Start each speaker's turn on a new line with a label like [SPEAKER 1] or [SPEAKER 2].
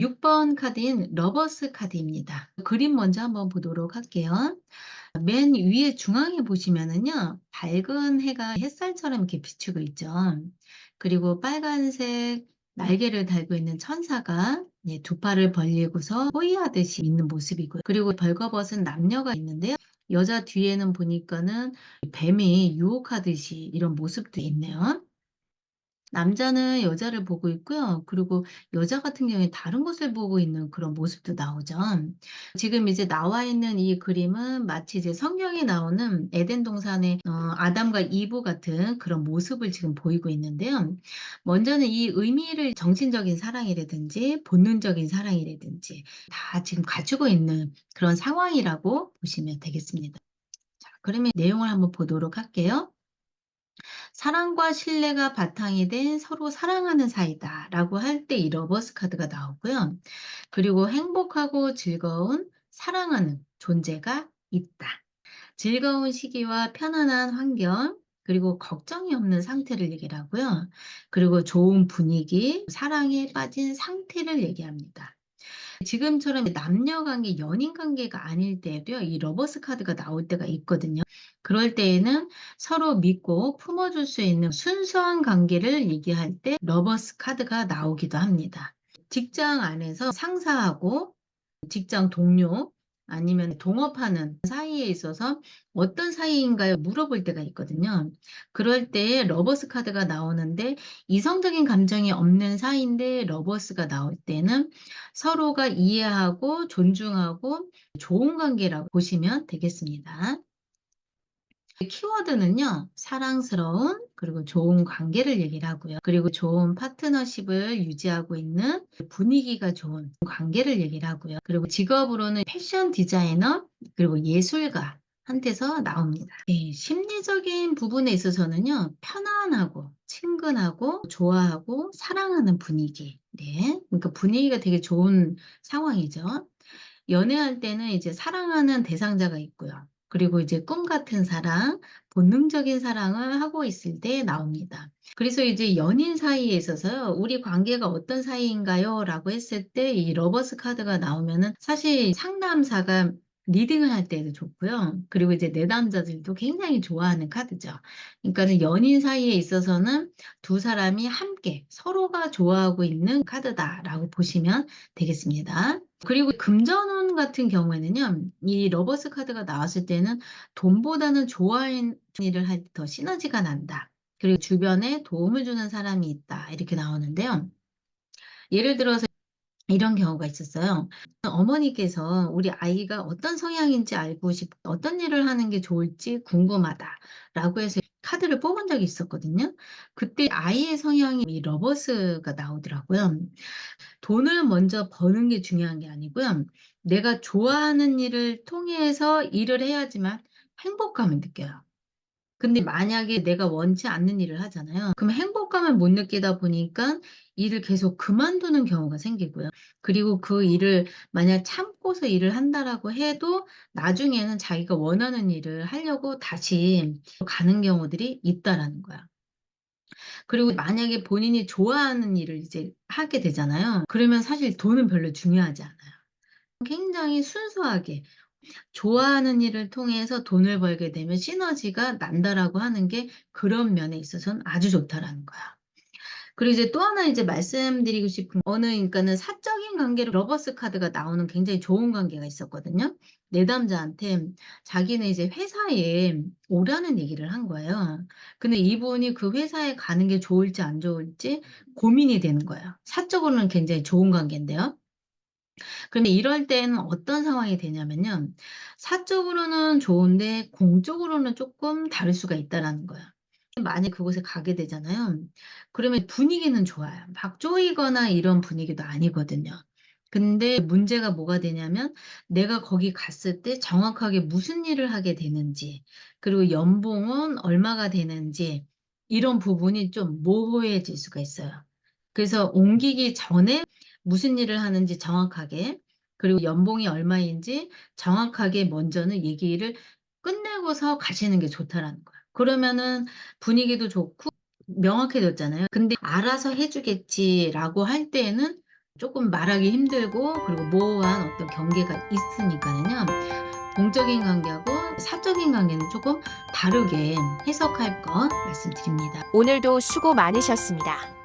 [SPEAKER 1] 6번 카드인 러버스 카드입니다. 그림 먼저 한번 보도록 할게요. 맨 위에 중앙에 보시면은요, 밝은 해가 햇살처럼 이렇게 비추고 있죠. 그리고 빨간색 날개를 달고 있는 천사가 두 팔을 벌리고서 호위하듯이 있는 모습이고요. 그리고 벌거벗은 남녀가 있는데요. 여자 뒤에는 보니까는 뱀이 유혹하듯이 이런 모습도 있네요. 남자는 여자를 보고 있고요. 그리고 여자 같은 경우에 다른 곳을 보고 있는 그런 모습도 나오죠. 지금 이제 나와 있는 이 그림은 마치 이제 성경에 나오는 에덴 동산의 아담과 이브 같은 그런 모습을 지금 보이고 있는데요. 먼저는 이 의미를 정신적인 사랑이라든지 본능적인 사랑이라든지 다 지금 가지고 있는 그런 상황이라고 보시면 되겠습니다. 자, 그러면 내용을 한번 보도록 할게요. 사랑과 신뢰가 바탕이 된 서로 사랑하는 사이다라고 할 때 이 러버스 카드가 나오고요. 그리고 행복하고 즐거운 사랑하는 존재가 있다. 즐거운 시기와 편안한 환경, 그리고 걱정이 없는 상태를 얘기를 하고요. 그리고 좋은 분위기, 사랑에 빠진 상태를 얘기합니다. 지금처럼 남녀 관계, 연인 관계가 아닐 때에도요, 이 러버스 카드가 나올 때가 있거든요. 그럴 때에는 서로 믿고 품어줄 수 있는 순수한 관계를 얘기할 때 러버스 카드가 나오기도 합니다. 직장 안에서 상사하고 직장 동료 아니면 동업하는 사이에 있어서 "어떤 사이인가요?" 물어볼 때가 있거든요. 그럴 때 러버스 카드가 나오는데 이성적인 감정이 없는 사이인데 러버스가 나올 때는 서로가 이해하고 존중하고 좋은 관계라고 보시면 되겠습니다. 키워드는요, 사랑스러운 그리고 좋은 관계를 얘기를 하고요. 그리고 좋은 파트너십을 유지하고 있는 분위기가 좋은 관계를 얘기를 하고요. 그리고 직업으로는 패션 디자이너 그리고 예술가 한테서 나옵니다. 네, 심리적인 부분에 있어서는요, 편안하고 친근하고 좋아하고 사랑하는 분위기. 네, 그러니까 분위기가 되게 좋은 상황이죠. 연애할 때는 이제 사랑하는 대상자가 있고요. 그리고 이제 꿈 같은 사랑, 본능적인 사랑을 하고 있을 때 나옵니다. 그래서 이제 연인 사이에 있어서요, "우리 관계가 어떤 사이인가요?" 라고 했을 때 이 러버스 카드가 나오면은 사실 상담사가 리딩을 할 때도 좋고요. 그리고 이제 내담자들도 굉장히 좋아하는 카드죠. 그러니까는 연인 사이에 있어서는 두 사람이 함께 서로가 좋아하고 있는 카드다라고 보시면 되겠습니다. 그리고 금전운 같은 경우에는요, 이 러버스 카드가 나왔을 때는 "돈보다는 좋아하는 일을 할 때 더 시너지가 난다. 그리고 주변에 도움을 주는 사람이 있다." 이렇게 나오는데요. 예를 들어서 이런 경우가 있었어요. 어머니께서 "우리 아이가 어떤 성향인지 알고 어떤 일을 하는 게 좋을지 궁금하다."라고 해서 카드를 뽑은 적이 있었거든요. 그때 아이의 성향이 이 러버스가 나오더라고요. 돈을 먼저 버는 게 중요한 게 아니고요. 내가 좋아하는 일을 통해서 일을 해야지만 행복감을 느껴요. 근데 만약에 내가 원치 않는 일을 하잖아요. 그럼 행복감을 못 느끼다 보니까 일을 계속 그만두는 경우가 생기고요. 그리고 그 일을 만약 참고서 일을 한다라고 해도 나중에는 자기가 원하는 일을 하려고 다시 가는 경우들이 있다라는 거야. 그리고 만약에 본인이 좋아하는 일을 이제 하게 되잖아요. 그러면 사실 돈은 별로 중요하지 않아요. 굉장히 순수하게 좋아하는 일을 통해서 돈을 벌게 되면 시너지가 난다라고 하는 게 그런 면에 있어서는 아주 좋다라는 거야. 그리고 이제 또 하나 이제 말씀드리고 싶은 그러니까는 사적인 관계로 러버스 카드가 나오는 굉장히 좋은 관계가 있었거든요. 내담자한테 자기는 이제 회사에 오라는 얘기를 한 거예요. 근데 이분이 그 회사에 가는 게 좋을지 안 좋을지 고민이 되는 거예요. 사적으로는 굉장히 좋은 관계인데요. 근데 이럴 때는 어떤 상황이 되냐면요. 사적으로는 좋은데 공적으로는 쪼끔 다를 수가 있다라는 거예요. 만약 그곳에 가게 되잖아요. 그러면 분위기는 좋아요. 막 쪼이거나 이런 분위기도 아니거든요. 근데 문제가 뭐가 되냐면 내가 거기 갔을 때 정확하게 무슨 일을 하게 되는지, 그리고 연봉은 얼마가 되는지 이런 부분이 좀 모호해질 수가 있어요. 그래서 옮기기 전에 무슨 일을 하는지 정확하게, 그리고 연봉이 얼마인지 정확하게 먼저는 얘기를 끝내고서 가시는 게 좋다라는 거야. 그러면은 분위기도 좋고 명확해졌잖아요. 근데 "알아서 해 주겠지."라고 할 때에는 조금 말하기 힘들고 그리고 모호한 어떤 경계가 있으니까는요. 공적인 관계하고 사적인 관계는 조금 다르게 해석할 것 말씀드립니다.
[SPEAKER 2] 오늘도 수고 많으셨습니다.